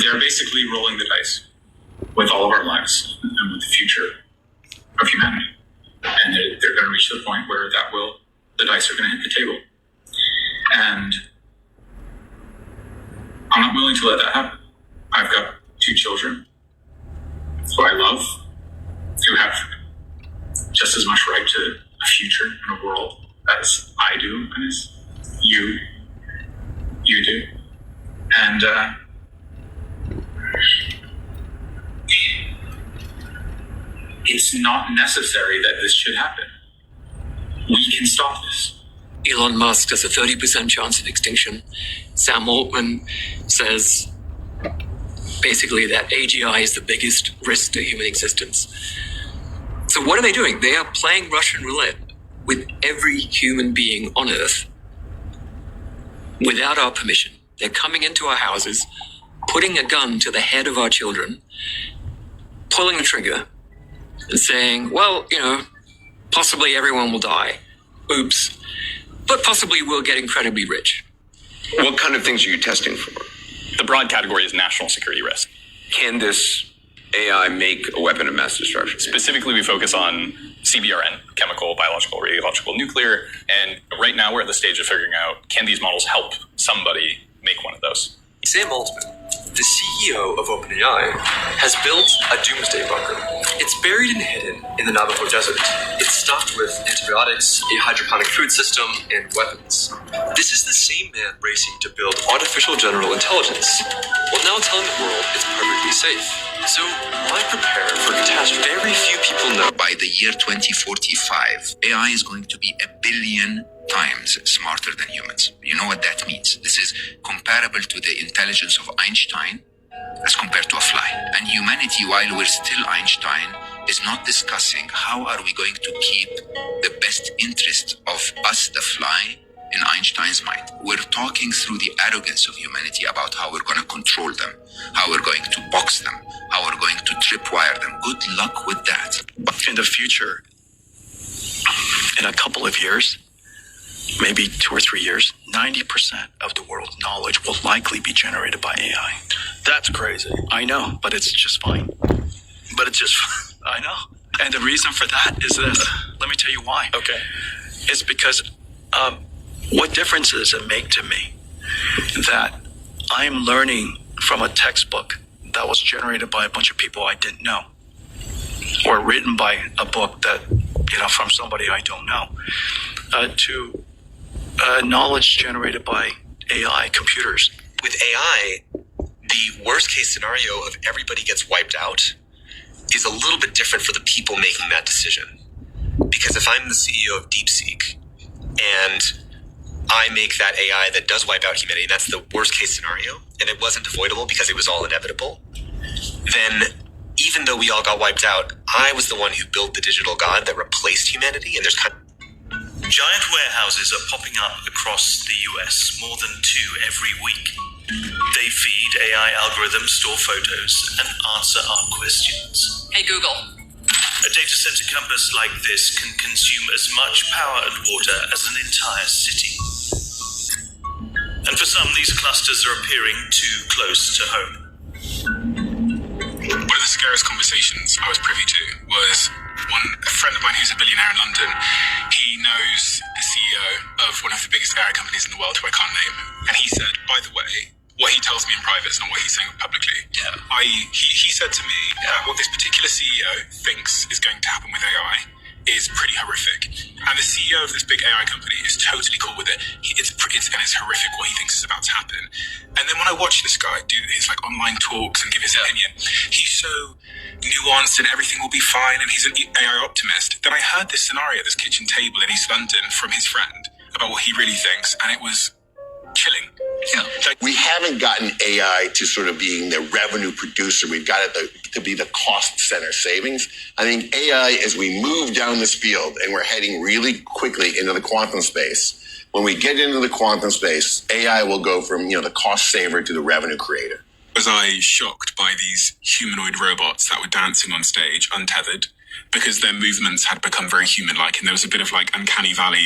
they're basically rolling the dice with all of our lives and with the future of humanity. And they're going to reach the point where the dice are going to hit the table. And I'm not willing to let that happen. I've got 2 children who I love, who have just as much right to a future and a world as I do and as you do. And it's not necessary that this should happen. We can stop this. Elon Musk has a 30% chance of extinction. Sam Altman says basically that AGI is the biggest risk to human existence. So what are they doing? They are playing Russian roulette with every human being on Earth without our permission. They're coming into our houses, putting a gun to the head of our children, pulling the trigger, and saying, well, possibly everyone will die. Oops. But possibly we'll get incredibly rich. What kind of things are you testing for? The broad category is national security risk. Can this AI make a weapon of mass destruction? Specifically, we focus on CBRN, chemical, biological, radiological, nuclear. And right now we're at the stage of figuring out, can these models help somebody make one of those? Sam Altman, the CEO of OpenAI, has built a doomsday bunker. It's buried and hidden in the Navajo desert. It's stuffed with antibiotics, a hydroponic food system, and weapons. This is the same man racing to build artificial general intelligence, while now telling the world it's perfectly safe. So why prepare for catastrophe? Very few people know by the year 2045, AI is going to be 1 billion times smarter than humans. You know what that means? This is comparable to the intelligence of Einstein as compared to a fly. And humanity, while we're still Einstein, is not discussing how are we going to keep the best interest of us, the fly, in Einstein's mind. We're talking through the arrogance of humanity about how we're going to control them, how we're going to box them, how we're going to tripwire them. Good luck with that. In the future, in a couple of years, maybe 2 or 3 years, 90% of the world's knowledge will likely be generated by AI. That's crazy. I know, but it's just fine. I know. And the reason for that is this. Let me tell you why. Okay. It's because what difference does it make to me that I'm learning from a textbook that was generated by a bunch of people I didn't know, or written by a book that, from somebody I don't know, to knowledge generated by AI computers. With AI, the worst case scenario of everybody gets wiped out is a little bit different for the people making that decision. Because if I'm the CEO of DeepSeek and I make that AI that does wipe out humanity, and that's the worst case scenario, and it wasn't avoidable because it was all inevitable, then even though we all got wiped out, I was the one who built the digital god that replaced humanity, and there's Giant warehouses are popping up across the US, more than 2 every week. They feed AI algorithms, store photos, and answer our questions. Hey, Google. A data center campus like this can consume as much power and water as an entire city. And for some, these clusters are appearing too close to home. One of the scariest conversations I was privy to was a friend of mine who's a billionaire in London. He knows the CEO of one of the biggest AI companies in the world, who I can't name. And he said, by the way, what he tells me in private is not what he's saying publicly. Yeah. He said to me that what this particular CEO thinks is going to happen with AI is pretty horrific. And the CEO of this big AI company is totally cool with it. It's horrific what he thinks is about to happen. And then when I watch this guy do his online talks and give his opinion, he's so nuanced and everything will be fine and he's an AI optimist. Then I heard this scenario at this kitchen table in East London from his friend about what he really thinks, and it was chilling. Yeah. We haven't gotten AI to sort of being the revenue producer. We've got it to be the cost center savings. I think AI, as we move down this field and we're heading really quickly into the quantum space, when we get into the quantum space, AI will go from, the cost saver to the revenue creator. Was I shocked by these humanoid robots that were dancing on stage untethered? Because their movements had become very human-like, and there was a bit of uncanny valley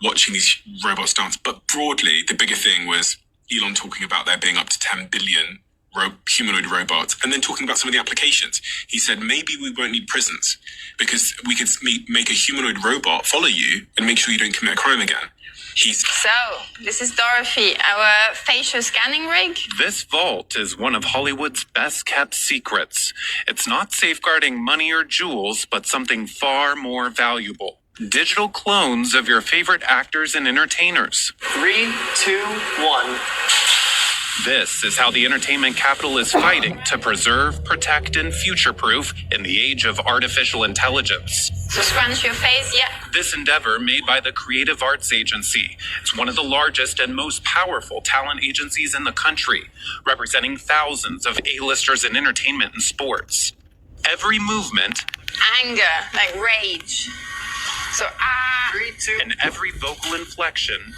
watching these robots dance. But broadly, the bigger thing was Elon talking about there being up to 10 billion humanoid robots, and then talking about some of the applications. He said maybe we won't need prisons because we could make a humanoid robot follow you and make sure you don't commit a crime again. So, this is Dorothy, our facial scanning rig. This vault is one of Hollywood's best kept secrets. It's not safeguarding money or jewels, but something far more valuable. Digital clones of your favorite actors and entertainers. 3, 2, 1. This is how the entertainment capital is fighting to preserve, protect, and future-proof in the age of artificial intelligence. So scrunch your face, yeah. This endeavor made by the Creative Arts Agency. It's one of the largest and most powerful talent agencies in the country, representing thousands of A-listers in entertainment and sports. Every movement, Anger, like rage. So, 3, 2. and every vocal inflection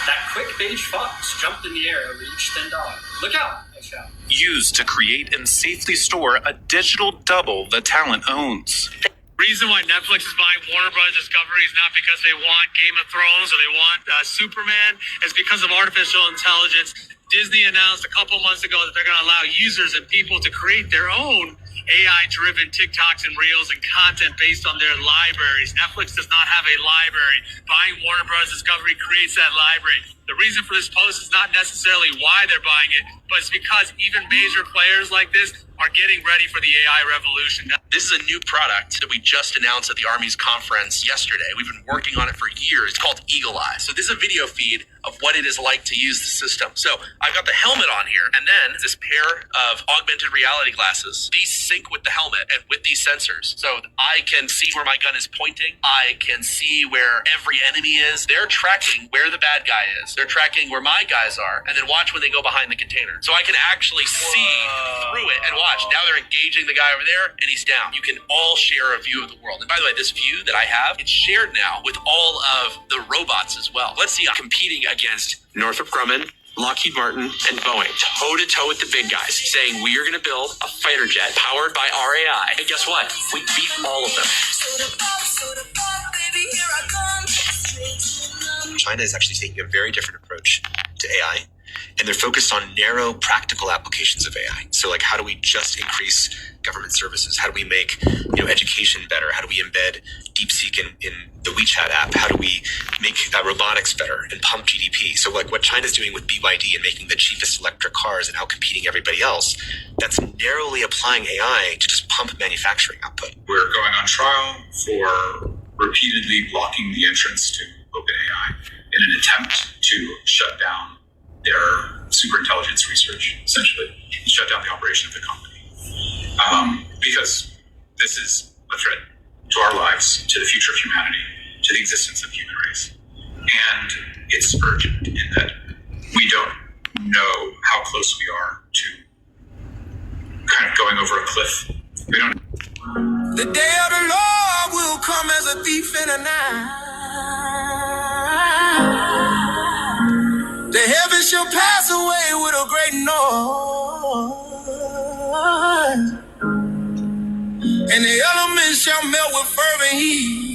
That quick beige fox jumped in the air over each thin dog. Look out, I shout. used to create and safely store a digital double the talent owns. The reason why Netflix is buying Warner Bros. Discovery is not because they want Game of Thrones or they want Superman. It's because of artificial intelligence. Disney announced a couple months ago that they're going to allow users and people to create their own AI-driven TikToks and Reels and content based on their libraries. Netflix does not have a library. Buying Warner Bros. Discovery creates that library. The reason for this post is not necessarily why they're buying it, but it's because even major players like this are getting ready for the AI revolution. This is a new product that we just announced at the Army's conference yesterday. We've been working on it for years. It's called Eagle Eye. So this is a video feed of what it is like to use the system. So I've got the helmet on here, and then this pair of augmented reality glasses. These sync with the helmet and with these sensors. So I can see where my gun is pointing. I can see where every enemy is. They're tracking where the bad guy is. They're tracking where my guys are, and then watch when they go behind the container. So I can actually see through it and watch. Now they're engaging the guy over there, and he's down. You can all share a view of the world. And by the way, this view that I have, it's shared now with all of the robots as well. Let's see, I'm competing against Northrop Grumman, Lockheed Martin, and Boeing, toe-to-toe with the big guys, saying we are going to build a fighter jet powered by our AI. And guess what? We beat all of them. China is actually taking a very different approach to AI, and they're focused on narrow, practical applications of AI. So, like, how do we just increase government services? How do we make education better? How do we embed DeepSeek in the WeChat app? How do we make robotics better and pump GDP? So, like, what China's doing with BYD and making the cheapest electric cars and outcompeting everybody else, that's narrowly applying AI to just pump manufacturing output. We're going on trial for repeatedly blocking the entrance to OpenAI in an attempt to shut down their superintelligence research, essentially, shut down the operation of the company. Because this is a threat to our lives, to the future of humanity, to the existence of the human race. And it's urgent in that we don't know how close we are to kind of going over a cliff. We don't. The day of the Lord will come as a thief in the night. The heavens shall pass away with a great noise, and the elements shall melt with fervent heat.